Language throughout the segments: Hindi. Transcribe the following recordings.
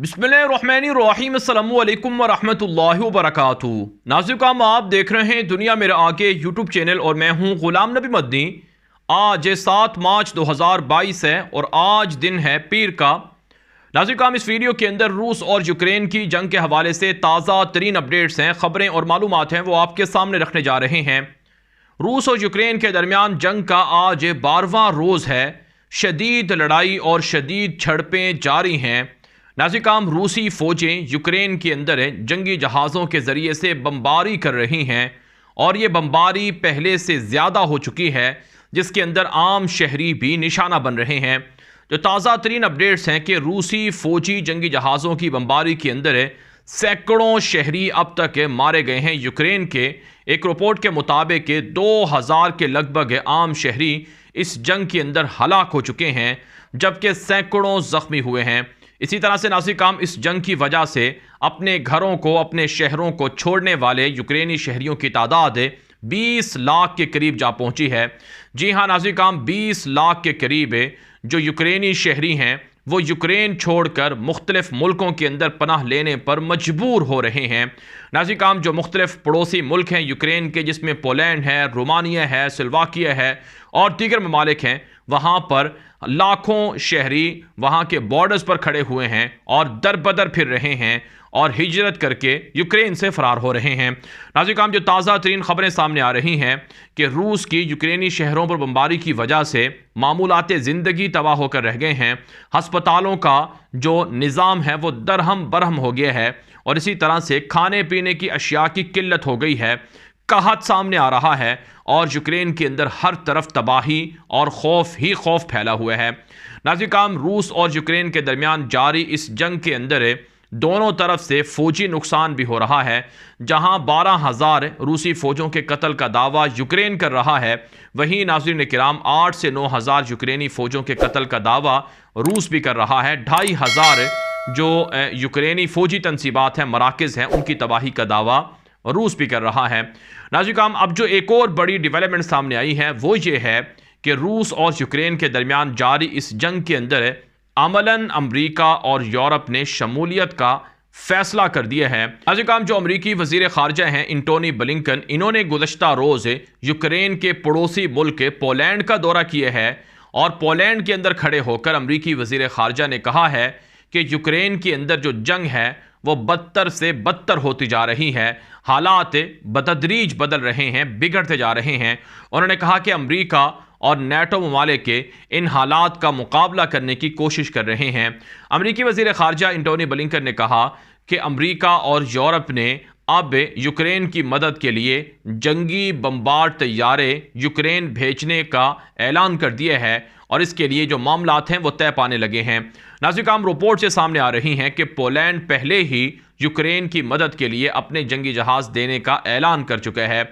बिस्मिल्लाहिर्रहमानिर्रहीम अस्सलामु अलैकुम वरहमतुल्लाहि वबरकातुहू। नाज़िर, आप देख रहे हैं दुनिया मेरे आगे यूट्यूब चैनल और मैं हूं ग़ुलाम नबी मदनी। आज 7 मार्च 2022 है और आज दिन है पीर का। नाज़िर, इस वीडियो के अंदर रूस और यूक्रेन की जंग के हवाले से ताज़ा तरीन अपडेट्स हैं, ख़बरें और मालूमात हैं, वो आपके सामने रखने जा रहे हैं। रूस और यूक्रेन के दरमियान जंग का आज 12वां रोज़ है। शदीद लड़ाई और शदीद झड़पें जारी हैं। नाज़िर, रूसी फ़ौजें यूक्रेन के अंदर जंगी जहाज़ों के ज़रिए से बमबारी कर रही हैं और ये बमबारी पहले से ज़्यादा हो चुकी है, जिसके अंदर आम शहरी भी निशाना बन रहे हैं। जो ताज़ा तरीन अपडेट्स हैं कि रूसी फ़ौजी जंगी जहाज़ों की बमबारी के अंदर सैकड़ों शहरी अब तक मारे गए हैं। यूक्रेन के एक रिपोर्ट के मुताबिक 2000 के लगभग आम शहरी इस जंग के अंदर हलाक हो चुके हैं, जबकि सैकड़ों ज़ख्मी हुए हैं। इसी तरह से नाज़िर, इस जंग की वजह से अपने घरों को, अपने शहरों को छोड़ने वाले यूक्रेनी शहरियों की तादाद 20 लाख के करीब जा पहुंची है। जी हाँ नाज़िर, 20 लाख के करीब जो यूक्रेनी शहरी हैं वो यूक्रेन छोड़कर मुख्तलिफ मुल्कों के अंदर पनाह लेने पर मजबूर हो रहे हैं। नाज़िर, जो मुख्तलिफ पड़ोसी मुल्क हैं यूक्रेन के, जिसमें पोलैंड है, रोमानिया है, स्लोवाकिया है और दीगर ममालिक हैं, वहाँ पर लाखों शहरी वहाँ के बॉर्डर्स पर खड़े हुए हैं और दर बदर फिर रहे हैं और हिजरत करके यूक्रेन से फ़रार हो रहे हैं। नाज़िर, जो ताज़ा तरीन ख़बरें सामने आ रही हैं कि रूस की यूक्रेनी शहरों पर बमबारी की वजह से मामूलात ज़िंदगी तबाह होकर रह गए हैं। हस्पतालों का जो निज़ाम है वो दरहम बरहम हो गया है और इसी तरह से खाने पीने की अशिया की किल्लत हो गई है। कहत सामने आ रहा है और यूक्रेन के अंदर हर तरफ तबाही और खौफ ही खौफ फैला हुआ है। नाज़िर, रूस और यूक्रेन के दरमियान जारी इस जंग के अंदर दोनों तरफ से फ़ौजी नुकसान भी हो रहा है। जहां 12,000 रूसी फ़ौजों के कत्ल का दावा यूक्रेन कर रहा है, वहीं नाज़रीन किराम 8 से 9,000 यूक्रेनी फ़ौजों के कत्ल का दावा रूस भी कर रहा है। 2,500 जो यूक्रेनी फ़ौजी तनसीबात हैं, मराकज़ हैं, उनकी तबाही का दावा रूस भी कर रहा है। नाज़िर, अब जो एक और बड़ी डेवलपमेंट सामने आई है वो ये है कि रूस और यूक्रेन के दरमियान जारी इस जंग के अंदर अमलन अमरीका और यूरोप ने शमूलियत का फैसला कर दिया है। नाज़िर, जो अमरीकी वज़ीर ख़ारजा हैं एंटोनी ब्लिंकन, इन्होंने गुज़श्ता रोज़ यूक्रेन के पड़ोसी मुल्क पोलैंड का दौरा किया है और पोलैंड के अंदर खड़े होकर अमरीकी वज़ीर ख़ारजा ने कहा है कि यूक्रेन के अंदर जो जंग है वो बदतर से बदतर होती जा रही है। हालात बतदरीज बदल रहे हैं, बिगड़ते जा रहे हैं। उन्होंने कहा कि अमरीका और नेटो ममालिक के इन हालात का मुकाबला करने की कोशिश कर रहे हैं। अमरीकी वज़ीर ख़ारजा एंटोनी ब्लिंकन ने कहा कि अमरीका और यूरोप ने अब यूक्रेन की मदद के लिए जंगी बमबार तैयारे यूक्रेन भेजने का ऐलान कर दिया है और इसके लिए जो मामलात हैं वो तय पाने लगे हैं। नाज़िर, रिपोर्ट से सामने आ रही हैं कि पोलैंड पहले ही यूक्रेन की मदद के लिए अपने जंगी जहाज़ देने का ऐलान कर चुका है।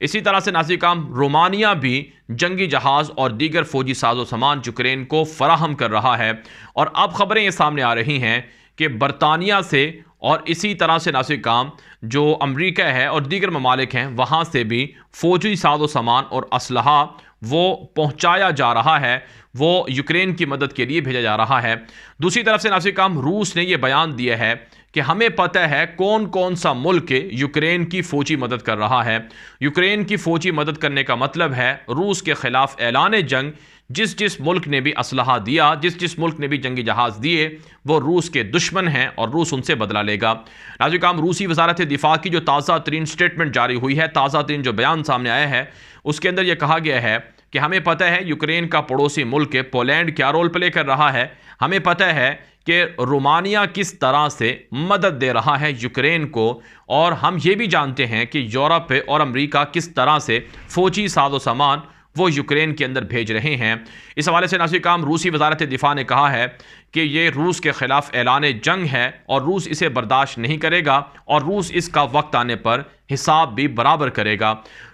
इसी तरह से नाज़िर, रोमानिया भी जंगी जहाज़ और दीगर फ़ौजी साजो सामान यूक्रेन को फ़राहम कर रहा है। और अब ख़बरें ये सामने आ रही हैं कि बरतानिया से और इसी तरह से नाज़िर, जो अमरीका है और दीगर ममालिक हैं, वहाँ से भी फ़ौजी साजो सामान और असलहा वो पहुँचाया जा रहा है, वो यूक्रेन की मदद के लिए भेजा जा रहा है। दूसरी तरफ से नाज़िर, रूस ने यह बयान दिया है कि हमें पता है कौन कौन सा मुल्क यूक्रेन की फ़ौजी मदद कर रहा है। यूक्रेन की फ़ौजी मदद करने का मतलब है रूस के ख़िलाफ़ ऐलान जंग। जिस जिस मुल्क ने भी असलहा दिया, जिस जिस मुल्क ने भी जंगी जहाज़ दिए, वो रूस के दुश्मन हैं और रूस उनसे बदला लेगा। नाज़िर, रूसी वज़ारत दिफ़ा की जो ताज़ा तरीन स्टेटमेंट जारी हुई है, ताज़ा तरीन जो बयान सामने आया है, उसके अंदर यह कहा गया है कि हमें पता है यूक्रेन का पड़ोसी मुल्क पोलैंड क्या रोल प्ले कर रहा है। हमें पता है कि रोमानिया किस तरह से मदद दे रहा है यूक्रेन को, और हम ये भी जानते हैं कि यूरोप और अमेरिका किस तरह से फ़ौजी साजो सामान वो यूक्रेन के अंदर भेज रहे हैं। इस हवाले से नाज़िर, रूसी वज़ारत दिफ़ा ने कहा है कि ये रूस के ख़िलाफ़ ऐलान जंग है और रूस इसे बर्दाश्त नहीं करेगा और रूस इसका वक्त आने पर हिसाब भी बराबर करेगा।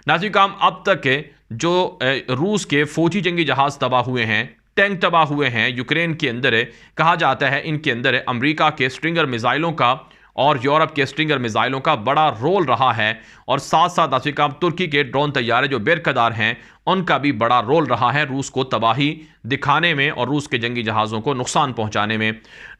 नाज़िर, अब तक जो रूस के फ़ौजी जंगी जहाज़ तबाह हुए हैं, टैंक तबाह हुए हैं यूक्रेन के अंदर, कहा जाता है इनके अंदर अमेरिका के स्ट्रिंगर मिसाइलों का और यूरोप के स्ट्रिंगर मिसाइलों का बड़ा रोल रहा है, और साथ साथ नाज़रीन किराम तुर्की के ड्रोन तैयारे जो बेरकदार हैं उनका भी बड़ा रोल रहा है रूस को तबाही दिखाने में और रूस के जंगी जहाज़ों को नुकसान पहुंचाने में।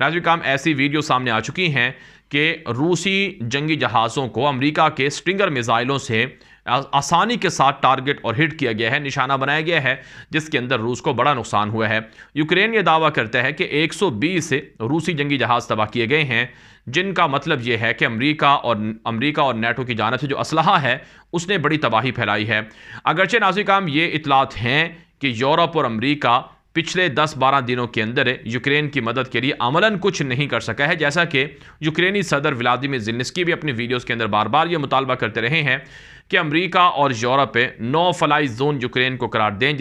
नाज़रीन किराम ऐसी वीडियो सामने आ चुकी हैं कि रूसी जंगी जहाज़ों को अमेरिका के स्ट्रिंगर मिसाइलों से आसानी के साथ टारगेट और हिट किया गया है, निशाना बनाया गया है, जिसके अंदर रूस को बड़ा नुकसान हुआ है। यूक्रेन ये दावा करता है कि 120 रूसी जंगी जहाज़ तबाह किए गए हैं, जिनका मतलब यह है कि अमेरिका और नेटो की जानिब से जो असलहा है उसने बड़ी तबाही फैलाई है। अगरचे नाज़रीन किराम ये इतलात हैं कि यूरोप और अमेरिका पिछले 10-12 दिनों के अंदर यूक्रेन की मदद के लिए अमलन कुछ नहीं कर सका है, जैसा कि यूक्रेनी सदर व्लादिमीर ज़ेलेंस्की भी अपनी वीडियोस के अंदर बार बार ये मुतालबा करते रहे हैं कि अमेरिका और Europe no fly zone Ukraine को करार दें,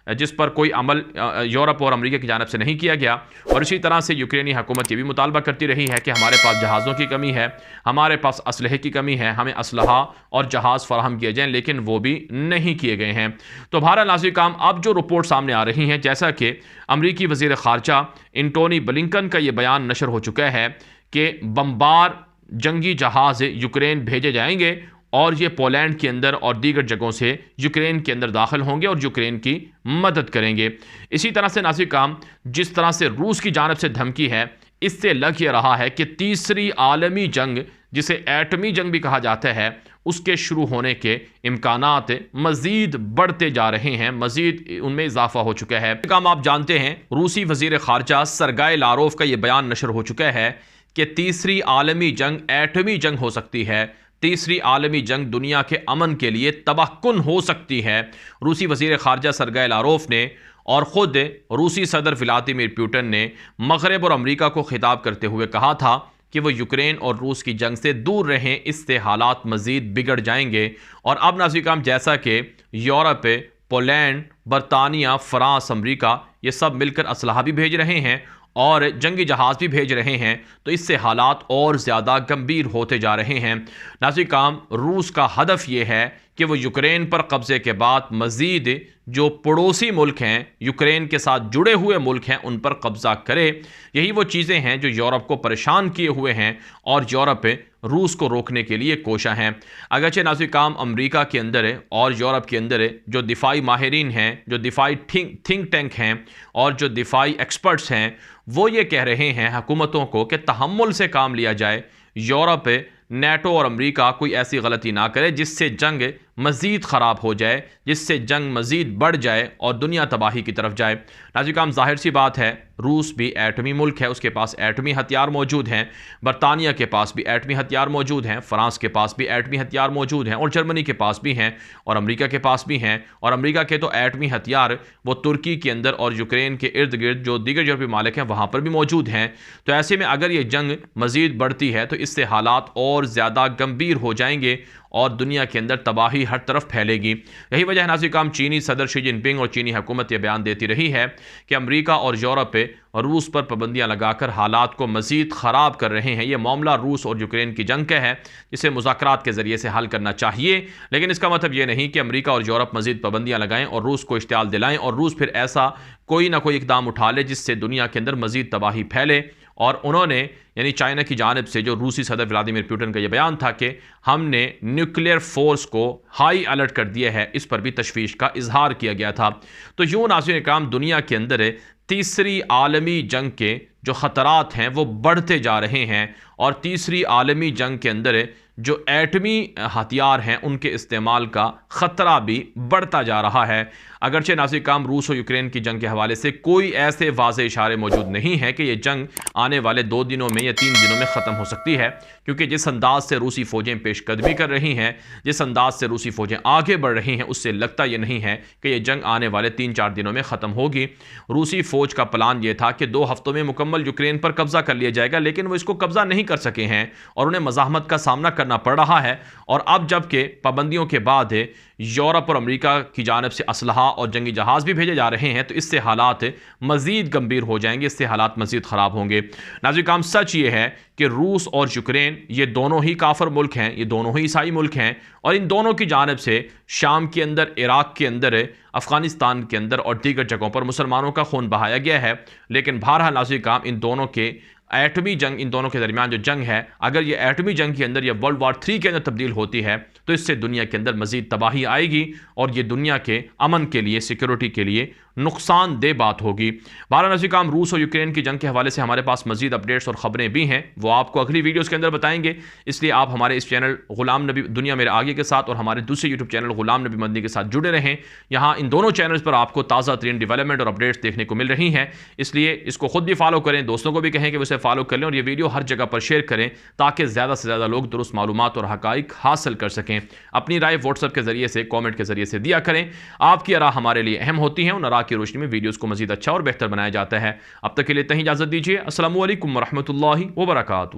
जिस पर कोई अमल यूरोप और अमेरिका की जानिब से नहीं किया गया। और इसी तरह से यूक्रेनी हुकूमत ये भी मुतालबा करती रही है कि हमारे पास जहाज़ों की कमी है, हमारे पास असलहे की कमी है, हमें असलहा और जहाज़ फराहम किए जाएँ, लेकिन वो भी नहीं किए गए हैं। तो बहरहाल नाज़रीन किराम अब जो रिपोर्ट सामने आ रही हैं, जैसा कि अमरीकी वज़ीर ख़ारजा एंटोनी ब्लिंकन का ये बयान नशर हो चुका है कि बमबार जंगी जहाज़ यूक्रेन भेजे जाएंगे और ये पोलैंड के अंदर और दीगर जगहों से यूक्रेन के अंदर दाखिल होंगे और यूक्रेन की मदद करेंगे। इसी तरह से नाज़रीन किराम जिस तरह से रूस की जानिब से धमकी है, इससे लग ये रहा है कि तीसरी आलमी जंग, जिसे एटमी जंग भी कहा जाता है, उसके शुरू होने के इम्कानात मज़ीद बढ़ते जा रहे हैं, मज़ीद उनमें इजाफा हो चुका है। काम आप जानते हैं रूसी वज़ीर ख़ारजा सरगाई लारोव का ये बयान नशर हो चुका है कि तीसरी आलमी जंग एटमी जंग हो सकती है, तीसरी आलमी जंग दुनिया के अमन के लिए तबाहकुन हो सकती है। रूसी वज़ीर ख़ारजा सरगाई लारोव ने और ख़ुद रूसी सदर व्लादिमीर पुतिन ने मग़रिब और अमेरिका को खिताब करते हुए कहा था कि वो यूक्रेन और रूस की जंग से दूर रहें, इससे हालात मज़ीद बिगड़ जाएंगे। और अब नाज़रीन किराम जैसा कि यूरोप, पोलैंड, बरतानिया, फ़्रांस, अमेरिका ये सब मिलकर असलहा भी भेज रहे हैं और जंगी जहाज़ भी भेज रहे हैं, तो इससे हालात और ज़्यादा गंभीर होते जा रहे हैं। नाज़रीन किराम रूस का हदफ ये है कि वो यूक्रेन पर कब्ज़े के बाद मज़ीद जो पड़ोसी मुल्क हैं, यूक्रेन के साथ जुड़े हुए मुल्क हैं, उन पर कब्ज़ा करे। यही वो चीज़ें हैं जो यूरोप को परेशान किए हुए हैं और यूरोप रूस को रोकने के लिए कोशा हैं। अगरचे नाज़रीन किराम अमेरिका के अंदर और यूरोप के अंदर जो दिफाई माहिरीन हैं, जो दिफाई थिंक टैंक हैं और जो दिफाई एक्सपर्ट्स हैं, वो ये कह रहे हैं हुकूमतों को कि तहम्मुल से काम लिया जाए, यूरोप, नेटो और अमेरिका कोई ऐसी गलती ना करे जिससे जंग मज़ीद ख़राब हो जाए, जिससे जंग मज़ीद बढ़ जाए और दुनिया तबाही की तरफ जाए। नाज़रीन किराम ज़ाहिर सी बात है रूस भी एटमी मुल्क है, उसके पास एटमी हथियार मौजूद हैं, बरतानिया के पास भी एटमी हथियार मौजूद हैं, फ़्रांस के पास भी एटमी हथियार मौजूद हैं और जर्मनी के पास भी हैं और अमेरिका के पास भी हैं। और अमेरिका के तो एटमी हथियार वो तुर्की के अंदर और यूक्रेन के इर्द गिर्द जो दीगर यूरोपीय मालिक हैं वहाँ पर भी मौजूद हैं। तो ऐसे में अगर ये जंग मज़ीद बढ़ती है तो इससे हालात और ज़्यादा गंभीर हो जाएंगे और दुनिया के अंदर तबाही हर तरफ फैलेगी। यही वजह है नाज़रीन किराम चीनी सदर शी जिनपिंग और चीनी हुकूमत यह बयान देती रही है कि अमेरिका और यूरोप रूस पर पाबंदियां लगाकर हालात को मज़ीद ख़राब कर रहे हैं। ये मामला रूस और यूक्रेन की जंग का है, जिसे मुज़ाकरात के ज़रिए से हल करना चाहिए, लेकिन इसका मतलब ये नहीं कि अमेरिका और यूरोप मज़ीद पाबंदियां लगाएं और रूस को इश्तियाल दिलाएं और रूस फिर ऐसा कोई ना कोई इकदाम उठा ले जिससे दुनिया के अंदर मज़ीद तबाही फैले। और उन्होंने यानी चाइना की जानिब से जो रूसी सदर व्लादिमीर पुतिन का यह बयान था कि हमने न्यूक्लियर फोर्स को हाई अलर्ट कर दिया है, इस पर भी तशवीश का इजहार किया गया था। तो यूँ नाज़रीन किराम दुनिया के अंदर तीसरी आलमी जंग के जो ख़तरात हैं वो बढ़ते जा रहे हैं और तीसरी आलमी जंग के अंदर जो एटमी हथियार हैं उनके इस्तेमाल का ख़तरा भी बढ़ता जा रहा है। अगरचे नाज़रीन किराम रूस और यूक्रेन की जंग के हवाले से कोई ऐसे वाज़े इशारे मौजूद नहीं है कि ये जंग आने वाले 2 दिनों में या 3 दिनों में ख़त्म हो सकती है, क्योंकि जिस अंदाज से रूसी फ़ौजें पेशकदमी कर रही हैं, जिस अंदाज से रूसी फ़ौजें आगे बढ़ रही हैं, उससे लगता ये नहीं है कि ये जंग आने वाले 3-4 दिनों में ख़त्म होगी। रूसी फ़ौज का प्लान ये था कि 2 हफ्तों में मुकम्मल यूक्रेन पर कब्ज़ा कर लिया जाएगा, लेकिन वो इसको कब्ज़ा नहीं कर सके हैं और उन्हें मज़ाहमत का सामना करना पड़ रहा है। और अब जबकि पाबंदियों के बाद यूरोप और अमेरिका की जानिब से असलहा और जंगी जहाज़ भी भेजे जा रहे हैं, तो इससे हालात मज़ीद गंभीर हो जाएंगे, इससे हालात मज़ीद ख़राब होंगे। नाज़रीन किराम सच ये है कि रूस और यूक्रेन ये दोनों ही काफिर मुल्क हैं, ये दोनों ही ईसाई मुल्क हैं और इन दोनों की जानिब से शाम के अंदर, इराक़ के अंदर, अफ़गानिस्तान के अंदर और दीगर जगहों पर मुसलमानों का खून बहाया गया है। लेकिन बहरहाल नाज़रीन किराम इन दोनों के एटमी जंग, इन दोनों के दरमियान जो जंग है, अगर ये एटमी जंग के अंदर या वर्ल्ड वार 3 के अंदर तब्दील होती है तो इससे दुनिया के अंदर मजीद तबाही आएगी और ये दुनिया के अमन के लिए, सिक्योरिटी के लिए नुकसानदेह बात होगी। बारह नज़ीर काम, रूस और यूक्रेन की जंग के हवाले से हमारे पास मजीद अपडेट्स और ख़बरें भी हैं, वो आपको अगली वीडियोज़ के अंदर बताएंगे। इसलिए आप हमारे इस चैनल गुलाम नबी दुनिया मेरे आगे के साथ और हमारे दूसरे यूट्यूब चैनल गुलाम नबी मदनी के साथ जुड़े रहें। यहाँ इन दोनों चैनल्स पर आपको ताज़ा तरीन डेवलपमेंट और अपडेट्स देखने को मिल रही हैं, इसलिए इसको खुद भी फॉलो करें, दोस्तों को भी कहें कि उसे फॉलो कर लें और ये वीडियो हर जगह पर शेयर करें ताकि ज़्यादा से ज़्यादा लोग दुरुस्त मालूमात और हक़ाइक़ हासिल कर सकें। अपनी राय व्हाट्सएप के ज़रिए से, कॉमेंट के ज़रिए से दिया करें। आपकी आरा हमारे लिए अहम होती है, उन आरा की रोशनी में वीडियोज़ को मज़ीद अच्छा और बेहतर बनाया जाता है। अब तक के लिए इतनी इजाज़त दीजिए। अस्सलामु अलैकुम वरहमतुल्लाहि वबरकातुहू।